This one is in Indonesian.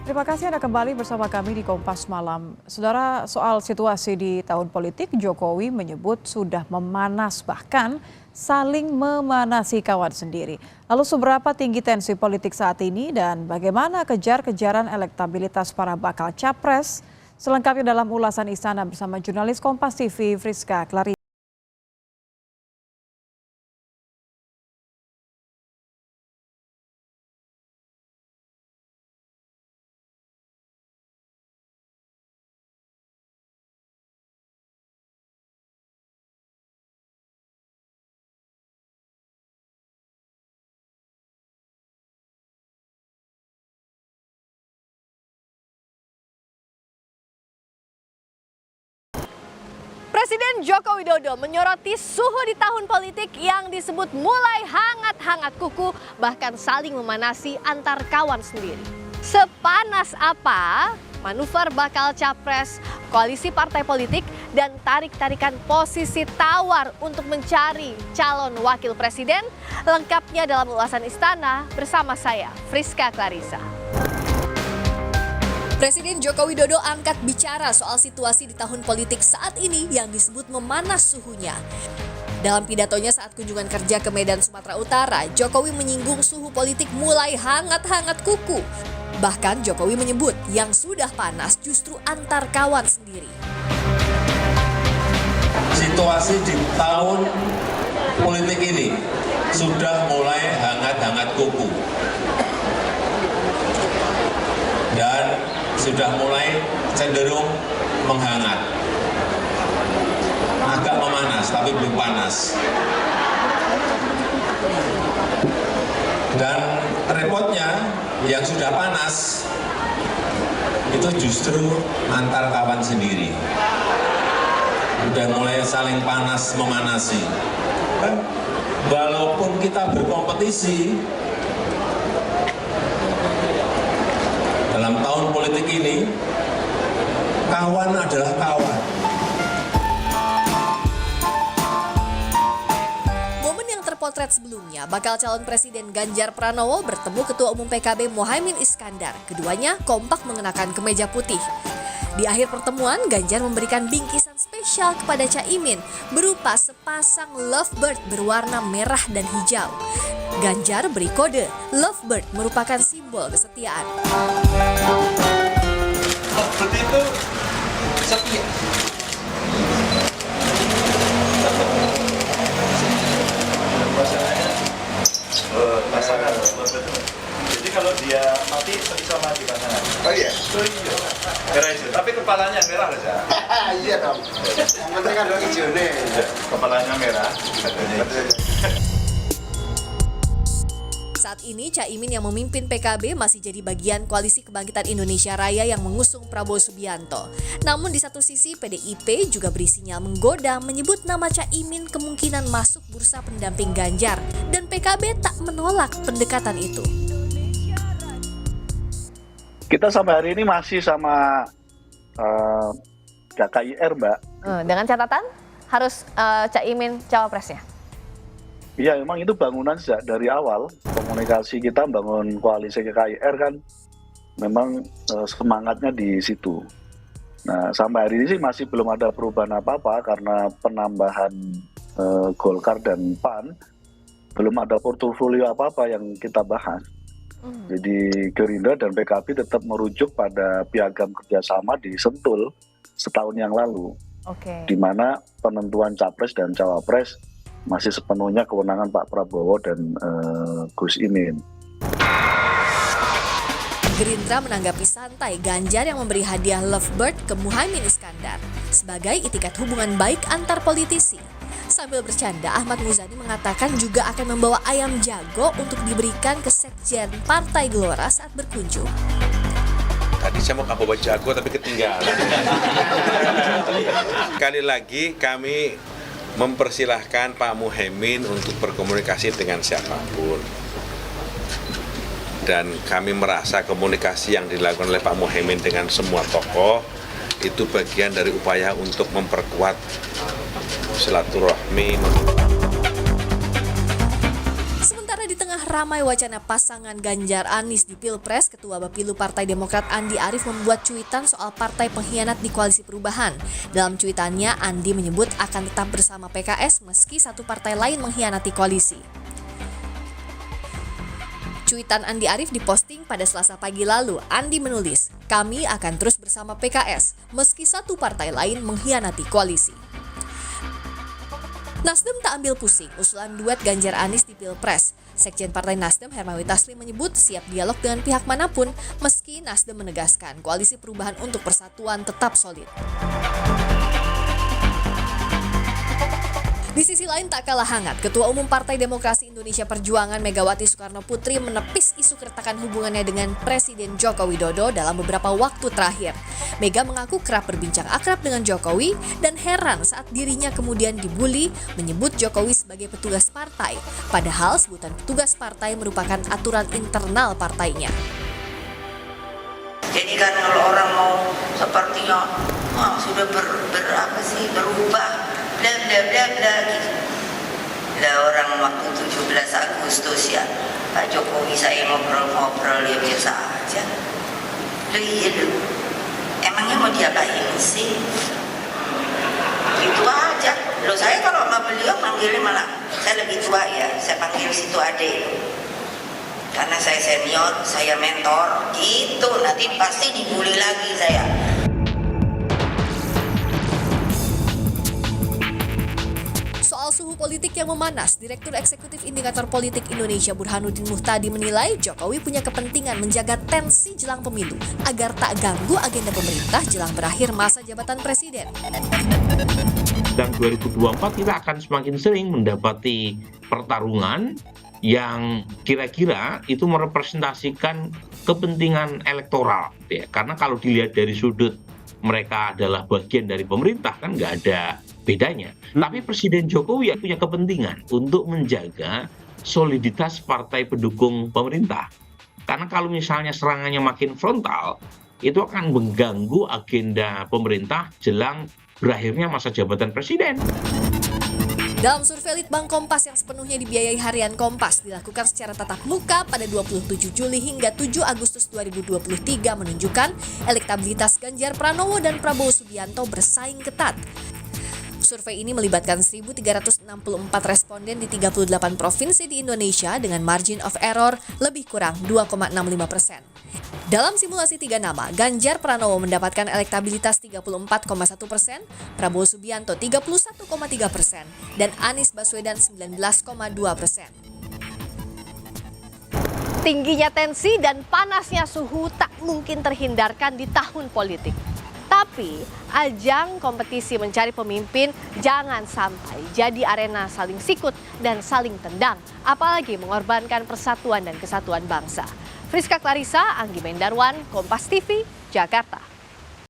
Terima kasih Anda kembali bersama kami di Kompas Malam. Saudara, soal situasi di tahun politik, Jokowi menyebut sudah memanas, bahkan saling memanasi kawan sendiri. Lalu seberapa tinggi tensi politik saat ini dan bagaimana kejar-kejaran elektabilitas para bakal capres? Selengkapnya dalam ulasan Istana bersama jurnalis Kompas TV Friska Clarissa. Presiden Joko Widodo menyoroti suhu di tahun politik yang disebut mulai hangat-hangat kuku, bahkan saling memanasi antar kawan sendiri. Sepanas apa manuver bakal capres, koalisi partai politik, dan tarik-tarikan posisi tawar untuk mencari calon wakil presiden? Lengkapnya dalam ulasan Istana bersama saya, Friska Clarissa. Presiden Joko Widodo angkat bicara soal situasi di tahun politik saat ini yang disebut memanas suhunya. Dalam pidatonya saat kunjungan kerja ke Medan, Sumatera Utara, Jokowi menyinggung suhu politik mulai hangat-hangat kuku. Bahkan Jokowi menyebut yang sudah panas justru antar kawan sendiri. Situasi di tahun politik ini sudah mulai hangat-hangat kuku. Dan sudah mulai cenderung menghangat. Agak memanas, tapi belum panas. Dan repotnya, yang sudah panas, itu justru antar kawan sendiri. Sudah mulai saling panas memanasi. Walaupun kita berkompetisi, dalam tahun politik ini, kawan adalah kawan. Momen yang terpotret sebelumnya, bakal calon Presiden Ganjar Pranowo bertemu Ketua Umum PKB Muhaimin Iskandar. Keduanya kompak mengenakan kemeja putih. Di akhir pertemuan, Ganjar memberikan bingkisan spesial kepada Caimin berupa sepasang lovebird berwarna merah dan hijau. Ganjar beri kode, lovebird merupakan simbol kesetiaan. Lovebird itu setia. Pasangan lovebird. Jadi kalau dia mati sama di pasangan. Oh iya? Oh iya. Merah hijau, tapi kepalanya merah saja. Iya dong. Yang penting ada hijau nih. Kepalanya merah. Saat ini Caimin yang memimpin PKB masih jadi bagian Koalisi Kebangkitan Indonesia Raya yang mengusung Prabowo Subianto. Namun di satu sisi PDIP juga beri sinyal menggoda menyebut nama Caimin kemungkinan masuk bursa pendamping Ganjar dan PKB tak menolak pendekatan itu. Kita sampai hari ini masih sama KKIR, Mbak. Dengan catatan harus Caimin cawapresnya. Iya, memang itu bangunan sejak dari awal. Komunikasi kita bangun koalisi KKIR kan memang semangatnya di situ. Nah, sampai hari ini sih masih belum ada perubahan apa-apa karena penambahan Golkar dan PAN, belum ada portofolio apa-apa yang kita bahas. Jadi Gerindra dan PKB tetap merujuk pada piagam kerjasama di Sentul setahun yang lalu, di mana penentuan capres dan cawapres masih sepenuhnya kewenangan Pak Prabowo dan Gus Imin. Gerindra menanggapi santai Ganjar yang memberi hadiah lovebird ke Muhaimin Iskandar sebagai itikat hubungan baik antar politisi. Sambil bercanda, Ahmad Muzani mengatakan juga akan membawa ayam jago untuk diberikan ke sekjen Partai Gelora saat berkunjung. Tadi saya mau bawa jago tapi ketinggalan. Sekali lagi kami mempersilahkan Pak Muhaimin untuk berkomunikasi dengan siapapun. Dan kami merasa komunikasi yang dilakukan oleh Pak Muhaimin dengan semua tokoh itu bagian dari upaya untuk memperkuat silaturahmi. Sementara di tengah ramai wacana pasangan Ganjar Anies di Pilpres, Ketua Bapilu Partai Demokrat Andi Arief membuat cuitan soal partai pengkhianat di Koalisi Perubahan. Dalam cuitannya, Andi menyebut akan tetap bersama PKS meski satu partai lain mengkhianati koalisi. Cuitan Andi Arief diposting pada Selasa pagi lalu. Andi menulis, "Kami akan terus bersama PKS meski satu partai lain mengkhianati koalisi." Nasdem tak ambil pusing usulan duet Ganjar Anies di Pilpres. Sekjen Partai Nasdem Hermawi Taslim menyebut siap dialog dengan pihak manapun meski Nasdem menegaskan Koalisi Perubahan untuk Persatuan tetap solid. Di sisi lain tak kalah hangat, Ketua Umum Partai Demokrasi Indonesia Perjuangan Megawati Soekarno Putri menepis isu keretakan hubungannya dengan Presiden Joko Widodo dalam beberapa waktu terakhir. Mega mengaku kerap berbincang akrab dengan Jokowi dan heran saat dirinya kemudian dibully menyebut Jokowi sebagai petugas partai, padahal sebutan petugas partai merupakan aturan internal partainya. Jadi kan kalau orang mau sepertinya sudah berubah bla bla bla bla gitu. Lah orang waktu 17 Agustus ya Pak Jokowi saya ngobrol-ngobrol ya biasa aja. Iya loh. Emangnya mau diapain sih? Gitu aja. Loh saya kalau sama beliau panggilnya malah saya lebih tua ya, saya panggil situ adek. Karena saya senior, saya mentor, gitu nanti pasti dibully lagi saya. Soal suhu politik yang memanas, Direktur Eksekutif Indikator Politik Indonesia Burhanuddin Muhtadi menilai Jokowi punya kepentingan menjaga tensi jelang pemilu agar tak ganggu agenda pemerintah jelang berakhir masa jabatan presiden. Dan 2024 kita akan semakin sering mendapati pertarungan yang kira-kira itu merepresentasikan kepentingan elektoral, ya. Karena kalau dilihat dari sudut mereka adalah bagian dari pemerintah kan nggak ada bedanya. Tapi Presiden Jokowi punya kepentingan untuk menjaga soliditas partai pendukung pemerintah. Karena kalau misalnya serangannya makin frontal, itu akan mengganggu agenda pemerintah jelang berakhirnya masa jabatan presiden. Dalam survei Litbang Kompas yang sepenuhnya dibiayai harian Kompas dilakukan secara tatap muka pada 27 Juli hingga 7 Agustus 2023 menunjukkan elektabilitas Ganjar Pranowo dan Prabowo Subianto bersaing ketat. Survei ini melibatkan 1.364 responden di 38 provinsi di Indonesia dengan margin of error lebih kurang 2,65%. Dalam simulasi 3 nama, Ganjar Pranowo mendapatkan elektabilitas 34,1%, Prabowo Subianto 31,3%, dan Anies Baswedan 19,2%. Tingginya tensi dan panasnya suhu tak mungkin terhindarkan di tahun politik. Tapi, ajang kompetisi mencari pemimpin jangan sampai jadi arena saling sikut dan saling tendang, apalagi mengorbankan persatuan dan kesatuan bangsa. Friska Clarissa, Anggi Mendarwan, Kompas TV, Jakarta.